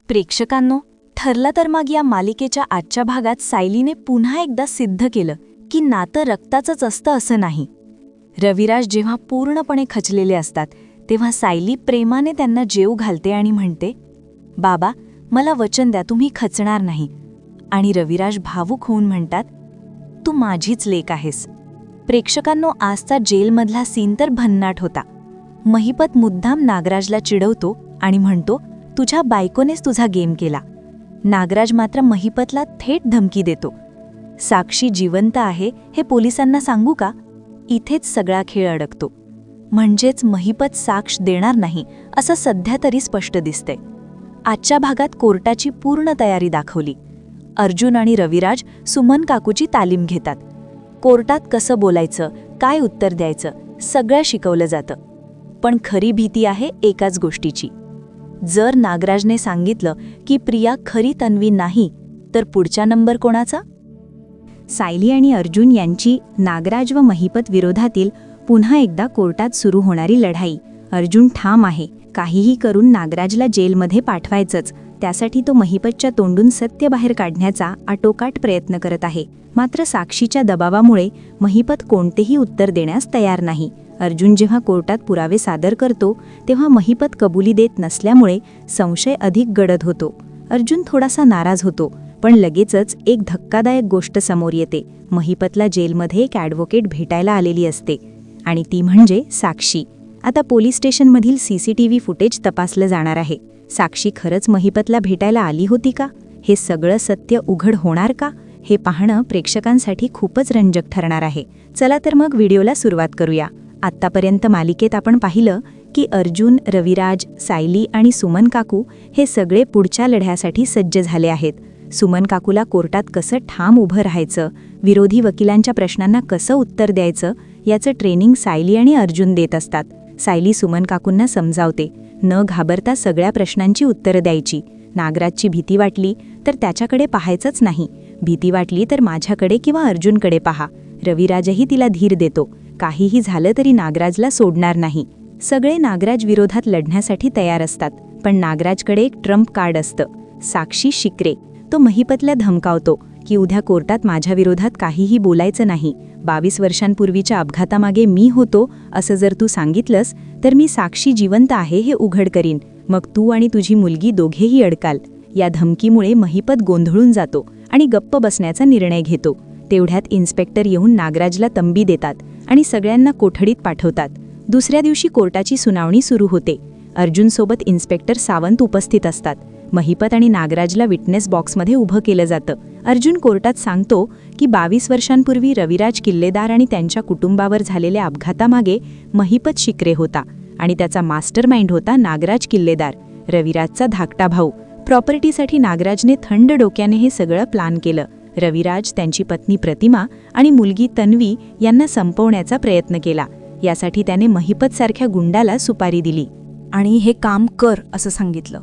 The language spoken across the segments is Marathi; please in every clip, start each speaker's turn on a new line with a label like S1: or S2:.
S1: प्रेक्षकांनो, ठरलं तर मग या मालिकेच्या आजच्या भागात सायलीने पुन्हा एकदा सिद्ध केलं की नातं रक्ताचंच असतं असं नाही. रविराज जेव्हा पूर्णपणे खचलेले असतात तेव्हा सायली प्रेमाने त्यांना जेव घालते आणि म्हणते, बाबा मला वचन द्या तुम्ही खचणार नाही. आणि रविराज भावूक होऊन म्हणतात, तू माझीच लेक आहेस. प्रेक्षकांनो, आजचा जेलमधला सीन तर भन्नाट होता. महिपत मुद्दाम नागराजला चिडवतो आणि म्हणतो, तुझ्या बायकोनेच तुझा गेम केला. नागराज मात्र महिपतला थेट धमकी देतो, साक्षी जिवंत आहे हे पोलिसांना सांगू का? इथेच सगळा खेळ अडकतो. म्हणजेच महिपत साक्ष देणार नाही असं सध्या तरी स्पष्ट दिसतंय. आजच्या भागात कोर्टाची पूर्ण तयारी दाखवली. अर्जुन आणि रविराज सुमन काकूची तालीम घेतात. कोर्टात कसं बोलायचं, काय उत्तर द्यायचं सगळं शिकवलं जातं. पण खरी भीती आहे एकाच गोष्टीची. जर नागराजने सांगितलं की प्रिया खरी तन्वी नाही, तर पुढचा नंबर कोणाचा? सायली आणि अर्जुन यांची नागराज व महिपत विरोधातील पुन्हा एकदा कोर्टात सुरू होणारी लढाई. अर्जुन ठाम आहे, काहीही करून नागराजला जेलमध्ये पाठवायचंच. त्यासाठी तो महिपतच्या तोंडून सत्य बाहेर काढण्याचा आटोकाट प्रयत्न करत आहे. मात्र साक्षीच्या दबावामुळे महिपत कोणतेही उत्तर देण्यास तयार नाही. अर्जुन जेव्हा कोर्टात पुरावे सादर करतो तेव्हा महिपत कबुली देत नसल्यामुळे संशय अधिक गडद होतो. अर्जुन थोडासा नाराज होतो, पण लगेचच एक धक्कादायक गोष्ट समोर येते. महिपतला जेलमध्ये एक ॲडव्होकेट भेटायला आलेली असते आणि ती म्हणजे साक्षी. आता पोलीस स्टेशनमधील CCTV फुटेज तपासलं जाणार आहे. साक्षी खरंच महिपतला भेटायला आली होती का? हे सगळं सत्य उघड होणार का? हे पाहणं प्रेक्षकांसाठी खूपच रंजक ठरणार आहे. चला तर मग व्हिडिओला सुरुवात करूया. आत्तापर्यंत मालिकेत आपण पाहिलं की अर्जुन, रविराज, सायली आणि सुमन काकू हे सगळे पुढच्या लढ्यासाठी सज्ज झाले आहेत. सुमन काकूला कोर्टात कसं ठाम उभं राहायचं, विरोधी वकिलांच्या प्रश्नांना कसं उत्तर द्यायचं याचं ट्रेनिंग सायली आणि अर्जुन देत असतात. सायली सुमन काकूंना समजावते, न घाबरता सगळ्या प्रश्नांची उत्तरं द्यायची. नागराजची भीती वाटली तर त्याच्याकडे पाहायचंच नाही, भीती वाटली तर माझ्याकडे किंवा अर्जुनकडे पहा. रविराजही तिला धीर देतो, काहीही झालं तरी नागराजला सोडणार नाही. सगळे नागराज विरोधात लढण्यासाठी तयार असतात, पण नागराजकडे एक ट्रम्प कार्ड असतं, साक्षी शिक्रे. तो महिपतला धमकावतो की उद्या कोर्टात माझ्या विरोधात काहीही बोलायचं नाही. 22 वर्षांपूर्वीच्या अपघातामागे मी होतो असं जर तू सांगितलंस तर मी साक्षी जिवंत आहे हे उघड करीन. मग तू आणि तुझी मुलगी दोघेही अडकाल. या धमकीमुळे महिपत गोंधळून जातो आणि गप्प बसण्याचा निर्णय घेतो. तेवढ्यात इन्स्पेक्टर येऊन नागराजला तंबी देतात आणि सगळ्यांना कोठडीत पाठवतात. दुसऱ्या दिवशी कोर्टाची सुनावणी सुरू होते. अर्जुनसोबत इन्स्पेक्टर सावंत उपस्थित असतात. महिपत आणि नागराजला विटनेस बॉक्समध्ये उभं केलं जातं. अर्जुन कोर्टात सांगतो की 22 वर्षांपूर्वी रविराज किल्लेदार आणि त्यांच्या कुटुंबावर झालेल्या अपघातामागे महिपत शिक्रे होता आणि त्याचा मास्टरमाइंड होता नागराज किल्लेदार, रविराजचा धाकटा भाऊ. प्रॉपर्टीसाठी नागराजने थंड डोक्याने हे सगळं प्लान केलं. रविराज, त्यांची पत्नी प्रतिमा आणि मुलगी तन्वी यांना संपवण्याचा प्रयत्न केला. यासाठी त्याने महिपतसारख्या गुंडाला सुपारी दिली आणि हे काम कर असं सांगितलं.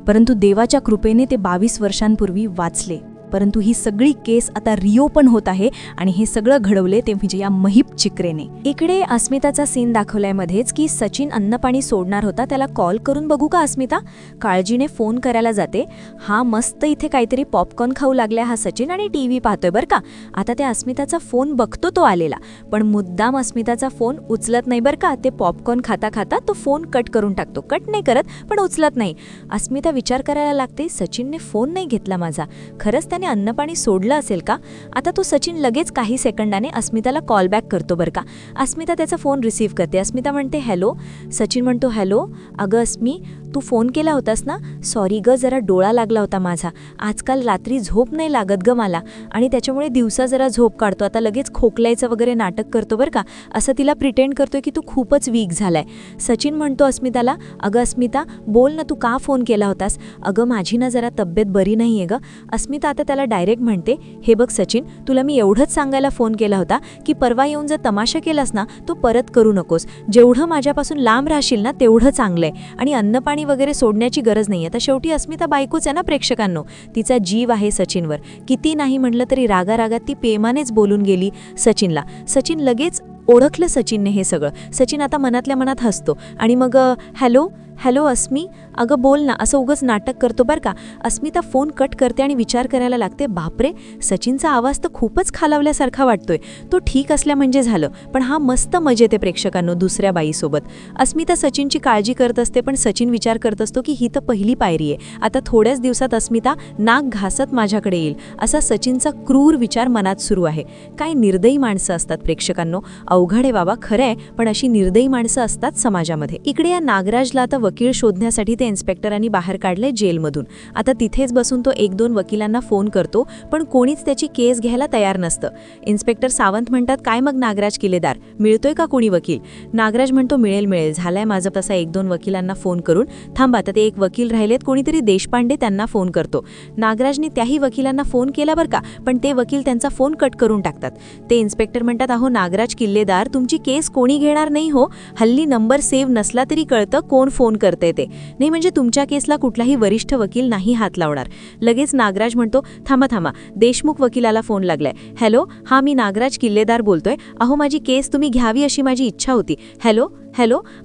S1: परंतु देवाच्या कृपेने ते 22 वर्षांपूर्वी वाचले. परंतु ही सगळी केस आता रिओपन होत आहे आणि हे सगळं घडवले ते म्हणजे या महिप चिक्रेने. इकडे अस्मिताचा सीन दाखवलाय मध्येच की सचिन अन्नपाणी सोडणार होता, त्याला कॉल करून बघू का अस्मिता? काळजीने फोन करायला जाते. हा मस्त इथे काहीतरी पॉपकॉर्न खाऊ लागलाय हा सचिन आणि TV पाहतोय बरं का. आता त्या अस्मिताचा फोन बघतो तो आलेला, पण मुद्दाम अस्मिताचा फोन उचलत नाही बरं का. ते पॉपकॉर्न खाता खाता तो फोन कट करून टाकतो. कट नाही करत पण उचलत नाही. अस्मिता विचार करायला लागते, सचिनने फोन नाही घेतला माझा, खरंच त्याने अन्नपाणी सोडलं असेल का? आता तो सचिन लगेच काही सेकंदाने अस्मिताला कॉल बॅक करतो बरं का. अस्मिता त्याचा फोन रिसीव्ह करते. अस्मिता म्हणते हॅलो. सचिन म्हणतो हॅलो, अगं अस्मी तू फोन केला होतास ना? सॉरी ग, जरा डोळा लागला होता माझा. आजकाल रात्री झोप नाही लागत ग मला आणि त्याच्यामुळे दिवसा जरा झोप काढतो. आता लगेच खोकलायचं वगैरे नाटक करतो बरं का. असं तिला प्रिटेंड करतोय की तू खूपच वीक झालाय. सचिन म्हणतो अस्मिताला, अगं अस्मिता बोल ना, तू का फोन केला होतास? अगं माझी ना जरा तब्येत बरी नाही आहे ग. अस्मिता आता त्याला डायरेक्ट म्हणते, हे बघ सचिन, तुला मी एवढंच सांगायला फोन केला होता की परवा येऊन जर तमाशा केलास ना तो परत करू नकोस. जेवढं माझ्यापासून लांब राहशील ना तेवढं चांगलंय आणि अन्नपाणी वगैरे सोडण्याची गरज नाही. आता शेवटी अस्मिता बायकोच आहे ना प्रेक्षकांनो, तिचा जीव आहे सचिनवर. किती नाही म्हटलं तरी रागारागात ती प्रेमानेच बोलून गेली सचिनला. सचिन लगेच ओळखलं सचिनने हे सगळं. सचिन आता मनातल्या मनात हसतो आणि मग हॅलो हॅलो अस्मी, अगं बोल ना, असं उगच नाटक करतो बरं का. अस्मिता फोन कट करते आणि विचार करायला लागते, बापरे, सचिनचा आवाज तर खूपच खालावल्यासारखा वाटतोय. तो ठीक असल्या म्हणजे झालं, पण हा मस्त मजेत आहे प्रेक्षकांनो दुसऱ्या बाईसोबत. अस्मिता सचिनची काळजी करत असते, पण सचिन विचार करत असतो की ही तर पहिली पायरी आहे. आता थोड्याच दिवसात अस्मिता नाक घासत माझ्याकडे येईल, असा सचिनचा क्रूर विचार मनात सुरू आहे. काय निर्दयी माणसं असतात प्रेक्षकांनो. अवघड आहे बाबा, खरं आहे, पण अशी निर्दयी माणसं असतात समाजामध्ये. इकडे या नागराजला आता वकील शोधण्यासाठी ते इन्स्पेक्टरांनी बाहेर काढले जेलमधून. आता तिथेच बसून तो 1-2 वकिलांना फोन करतो, पण कोणीच त्याची केस घ्यायला तयार नसतं. इन्स्पेक्टर सावंत म्हणतात, काय मग नागराज किल्लेदार, मिळतोय का कोणी वकील? नागराज म्हणतो, मिळेल, झालाय माझं तसा 1-2 वकिलांना फोन करून. थांबा, आता ते एक वकील राहिलेत, कोणीतरी देशपांडे, त्यांना फोन करतो. नागराजने त्याही वकिलांना फोन केला बरं का, पण ते वकील त्यांचा फोन कट करून टाकतात. ते इन्स्पेक्टर म्हणतात, अहो नागराज किल्लेदार, तुमची केस कोणी घेणार नाही हो. हल्ली नंबर सेव्ह नसला तरी कळतं कोण फोन करते ते. नाही म्हणजे तुमच्या केसला कुठलाही वरिष्ठ वकील नाही हात लावणार. लगेच नागराज म्हणतो, थांबा, देशमुख वकिलाला फोन लागलाय. हॅलो, हा मी नागराज किल्लेदार बोलतोय. अहो माझी केस तुम्ही घ्यावी अशी माझी इच्छा होती. हॅलो.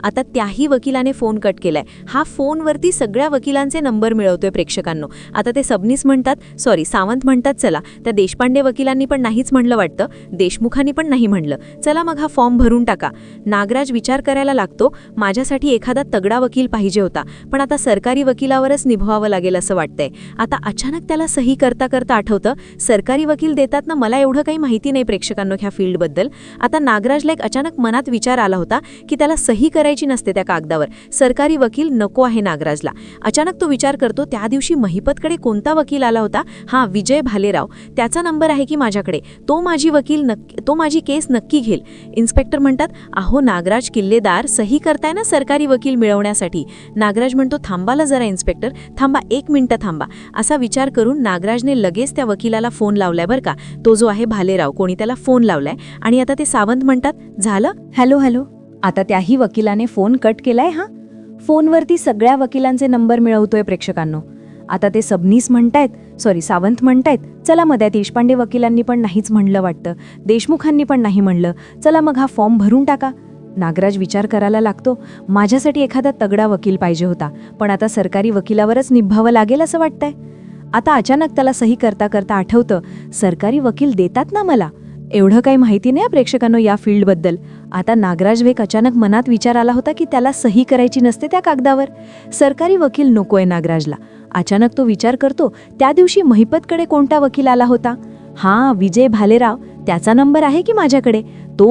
S1: आता त्याही वकिलाने फोन कट केलाय. हा फोनवरती सगळ्या वकिलांचे नंबर मिळवतोय प्रेक्षकांनो. आता ते सबनीस म्हणतात, सावंत म्हणतात, चला त्या देशपांडे वकिलांनी पण नाहीच म्हणलं वाटतं, देशमुखांनी पण नाही म्हणलं, चला मग हा फॉर्म भरून टाका. नागराज विचार करायला लागतो, माझ्यासाठी एखादा तगडा वकील पाहिजे होता, पण आता सरकारी वकिलावरच निभवावं लागेल असं वाटतंय. आता अचानक त्याला सही करता आठवतं, सरकारी वकील देतात ना, मला एवढं काही माहिती नाही प्रेक्षकांनो ह्या फील्डबद्दल. आता नागराजला एक अचानक मनात विचार आला होता की त्याला सही करायची नसते त्या कागदावर, सरकारी वकील नको आहे नागराजला. अचानक तो विचार करतो, त्या दिवशी महिपतकडे कोणता वकील आला होता, हा विजय भालेराव, त्याचा नंबर आहे की माझ्याकडे, तो माझी केस नक्की घेईल. इन्स्पेक्टर म्हणतात, अहो नागराज किल्लेदार, सही करताय ना सरकारी वकील मिळवण्यासाठी. नागराज म्हणतो, थांबाला जरा इन्स्पेक्टर, थांबा 1 मिनिट थांबा. असा विचार करून नागराजने लगेच त्या वकिलाला फोन लावलाय बरं का, तो जो आहे भालेराव, कोणी त्याला फोन लावलाय. आणि आता ते सावंत म्हणतात, झालं. हॅलो. आता त्याही वकिलाने फोन कट केलाय. फोनवरती सगळ्या वकिलांचे नंबर मिळवतोय प्रेक्षकांनो. आता ते सबनीस सावंत म्हणतायत, चला मग त्या देशपांडे वकिलांनी पण नाहीच म्हणलं वाटतं, देशमुखांनी पण नाही म्हणलं, चला मग हा फॉर्म भरून टाका. नागराज विचार करायला लागतो, माझ्यासाठी एखादा तगडा वकील पाहिजे होता, पण आता सरकारी वकिलावरच निभावं लागेल असं वाटतंय. आता अचानक त्याला सही करता आठवतं, सरकारी वकील देतात ना मला. एवढं काही माहिती नाही प्रेक्षकांनो या फील्डबद्दल. आता नागराज वेक अचानक मनात विचार आला होता की त्याला सही करायची नसते त्या कागदावर, सरकारी वकील नकोय नागराजला. अचानक तो विचार करतो, त्या दिवशी महिपतकडे कोणता वकील आला होता, विजय भालेराव, त्याचा नंबर आहे की माझ्याकडे, तो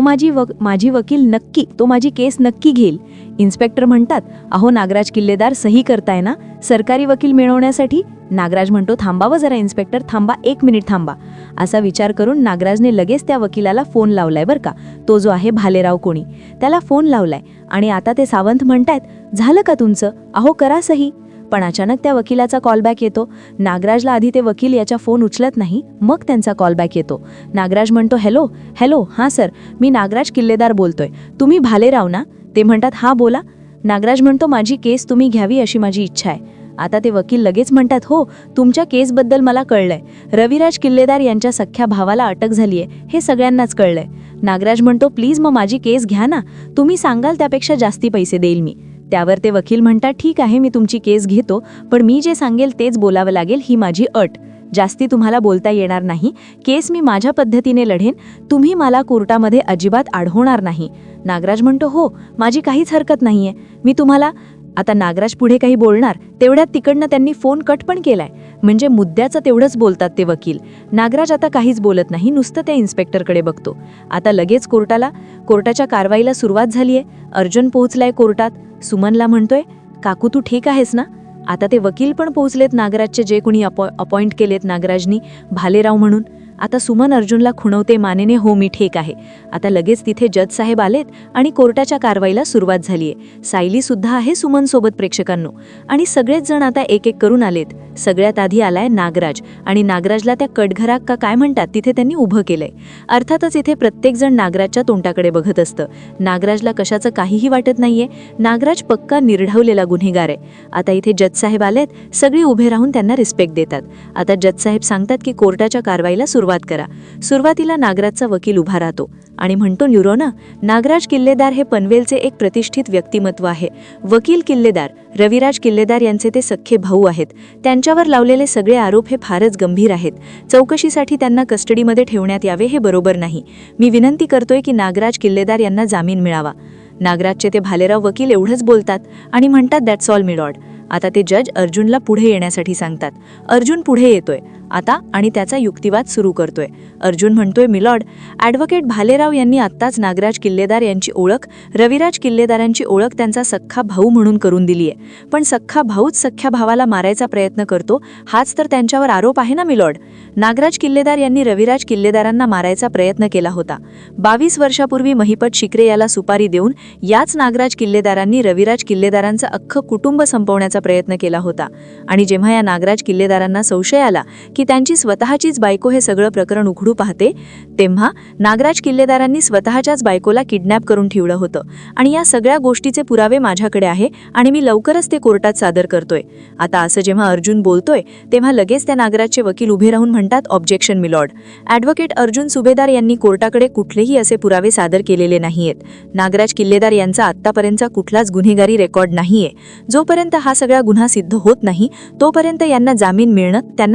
S1: माझी केस नक्की घेईल. इन्स्पेक्टर म्हणतात, अहो नागराज किल्लेदार, सही करताय ना सरकारी वकील मिळवण्यासाठी. नागराज म्हणतो, थांबावं जरा इन्स्पेक्टर, थांबा 1 मिनिट थांबा. असा विचार करून नागराजने लगेच त्या वकिलाला फोन लावलाय बरं का, तो जो आहे भालेराव कोणी, त्याला फोन लावलाय. आणि आता ते सावंत म्हणतायत, झालं का तुमचं, अहो करा सही. पण अचानक त्या वकिलाचा कॉलबॅक येतो. नागराजला आधी ते वकील याचा फोन उचलत नाही, मग त्यांचा कॉलबॅक येतो. नागराज म्हणतो, हॅलो, हां सर, मी नागराज किल्लेदार बोलतोय, तुम्ही भालेराव ना? ते म्हणतात, हां बोला. नागराज म्हणतो, माझी केस तुम्ही घ्यावी अशी माझी इच्छा आहे. आता ते वकील लगेच म्हणतात, हो, तुमच्या केसबद्दल मला कळलंय, रविराज किल्लेदार यांच्या सख्ख्या भावाला अटक झालीये, हे सगळ्यांनाच कळलंय. नागराज म्हणतो, प्लीज मग माझी केस घ्या ना, तुम्ही सांगाल त्यापेक्षा जास्ती पैसे देईल मी. त्यावर ते वकील म्हणतात, ठीक आहे, मी तुमची केस घेतो, पण मी जे सांगेल तेच बोलावं लागेल, ही माझी अट. जास्ती तुम्हाला बोलता येणार नाही, केस मी माझ्या पद्धतीने लढेन, तुम्ही मला कोर्टामध्ये अजिबात अडवणार नाही. नागराज म्हणतो, हो, माझी काहीच हरकत नाहीये, मी तुम्हाला. आता नागराज पुढे काही बोलणार तेवढ्यात तिकडनं त्यांनी फोन कट पण केलाय. म्हणजे मुद्द्याचं तेवढंच बोलतात ते वकील. नागराज आता काहीच बोलत नाही, नुसतं त्या इन्स्पेक्टरकडे बघतो. आता लगेच कोर्टाच्या कारवाईला सुरुवात झालीये. अर्जुन पोहोचलाय कोर्टात. सुमनला म्हणतोय, काकू तू ठीक आहेस ना? आता ते वकील पण पोहोचलेत नागराजचे, जे कोणी अपॉइंट केलेत नागराजनी भालेराव म्हणून. आता सुमन अर्जुनला खुणवते मानेने, हो मी ठीक आहे. आता लगेच तिथे जज साहेब आलेत आणि कोर्टाच्या कारवाईला सुरुवात झालीये. सायली सुद्धा आहे सुमन सोबत प्रेक्षकांनो. आणि सगळेच जण आता एक करून आलेत. सगळ्यात आधी आलाय नागराज, आणि नागराजला त्या कटघरात का काय म्हणतात तिथे त्यांनी उभं केलंय. अर्थातच इथे प्रत्येकजण नागराजच्या तोंडाकडे बघत असतं. नागराजला कशाचं काहीही वाटत नाहीये. नागराज पक्का निर्ढवलेला गुन्हेगार आहे. आता इथे जज साहेब आलेत, सगळी उभे राहून त्यांना रिस्पेक्ट देतात. आता जज साहेब सांगतात की कोर्टाच्या कारवाईला सुरुवात सुरुवात करा. सुरुवातीला नागराजचा वकील उभा राहतो आणि म्हणतो, न्यूरोना, नागराज किल्लेदार हे पनवेलचे एक प्रतिष्ठित व्यक्तिमत्व आहे. वकील किल्लेदार, रविराज किल्लेदार यांचे ते सख्खे भाऊ आहेत. त्यांच्यावर लावलेले सगळे आरोप हे फारच गंभीर आहेत. चौकशीसाठी त्यांना कस्टडीमध्ये ठेवण्यात यावे हे बरोबर नाही. मी विनंती करतोय की नागराज किल्लेदार यांना जामीन मिळावा. नागराजचे ते भालेराव वकील एवढंच बोलतात आणि म्हणतात, दॅट्स ऑल मी लॉर्ड. आता ते जज अर्जुनला पुढे येण्यासाठी सांगतात. अर्जुन पुढे येतोय आता आणि त्याचा युक्तिवाद सुरू करतोय. अर्जुन म्हणतोय, मिलॉर्ड, ॲडव्होकेट भालेराव यांनी आत्ताच नागराज किल्लेदार यांची ओळख, रविराज किल्लेदारांची ओळख त्यांचा सख्खा भाऊ म्हणून करून दिली आहे. पण सख्खा भाऊच सख्ख्या भावाला मारायचा प्रयत्न करतो, हाच तर त्यांच्यावर आरोप आहे ना मिलॉर्ड. नागराज किल्लेदार यांनी रविराज किल्लेदारांना मारायचा प्रयत्न केला होता. 22 वर्षापूर्वी महिपत शिकरे याला सुपारी देऊन याच नागराज किल्लेदारांनी रविराज किल्लेदारांचं अख्खं कुटुंब संपवण्याचा प्रयत्न केला होता. आणि जेव्हा या नागराज किल्लेदारांना संशय आला की त्यांची स्वतःचीच बायको हे सगळं प्रकरण उघडू पाहते, तेव्हा नागराज किल्लेदारांनी स्वतःच्याच बायकोला किडनॅप करून ठेवलं होतं. आणि या सगळ्या गोष्टीचे पुरावे माझ्याकडे आहे आणि मी लवकरच ते कोर्टात सादर करतोय. आता असं जेव्हा अर्जुन बोलतोय तेव्हा लगेच त्या नागराजचे वकील उभे राहून म्हणतात, ऑब्जेक्शन मिलॉर्ड. ॲडव्होकेट अर्जुन सुभेदार यांनी कोर्टाकडे कुठलेही असे पुरावे सादर केलेले नाहीयेत. नागराज किल्लेदार यांचा आत्तापर्यंतचा कुठलाच गुन्हेगारी रेकॉर्ड नाहीये. जोपर्यंत हा सगळा गुन्हा सिद्ध होत नाही तोपर्यंत त्यांना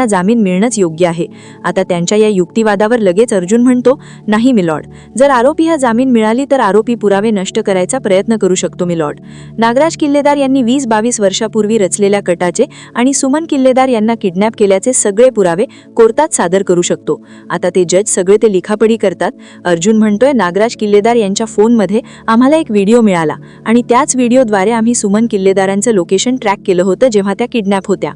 S1: जामीन मिळणंच योग्य आहे. आता त्यांच्या या युक्तिवादावर लगेच अर्जुन म्हणतो, नाही मिलॉर्ड, जर आरोपी हा जामीन मिळाली तर आरोपी पुरावे नष्ट करायचा प्रयत्न करू शकतो मिलॉर्ड. नागराज किल्लेदार यांनी 20-22 वर्षापूर्वी रचलेल्या कटाचे आणि सुमन किल्लेदार यांना किडनॅप केल्याचे सगळे पुरावे कोर्टात सादर करू शकतो. आता ते जज सगळे ते लिखापडी करतात. अर्जुन म्हणतोय, नागराज किल्लेदार यांच्या फोनमध्ये आम्हाला एक व्हिडिओ मिळाला आणि त्याच व्हिडिओद्वारे आम्ही सुमन किल्लेदारांचं लोकेशन ट्रॅक केलं होतं जेव्हा त्या किडनॅप होत्या.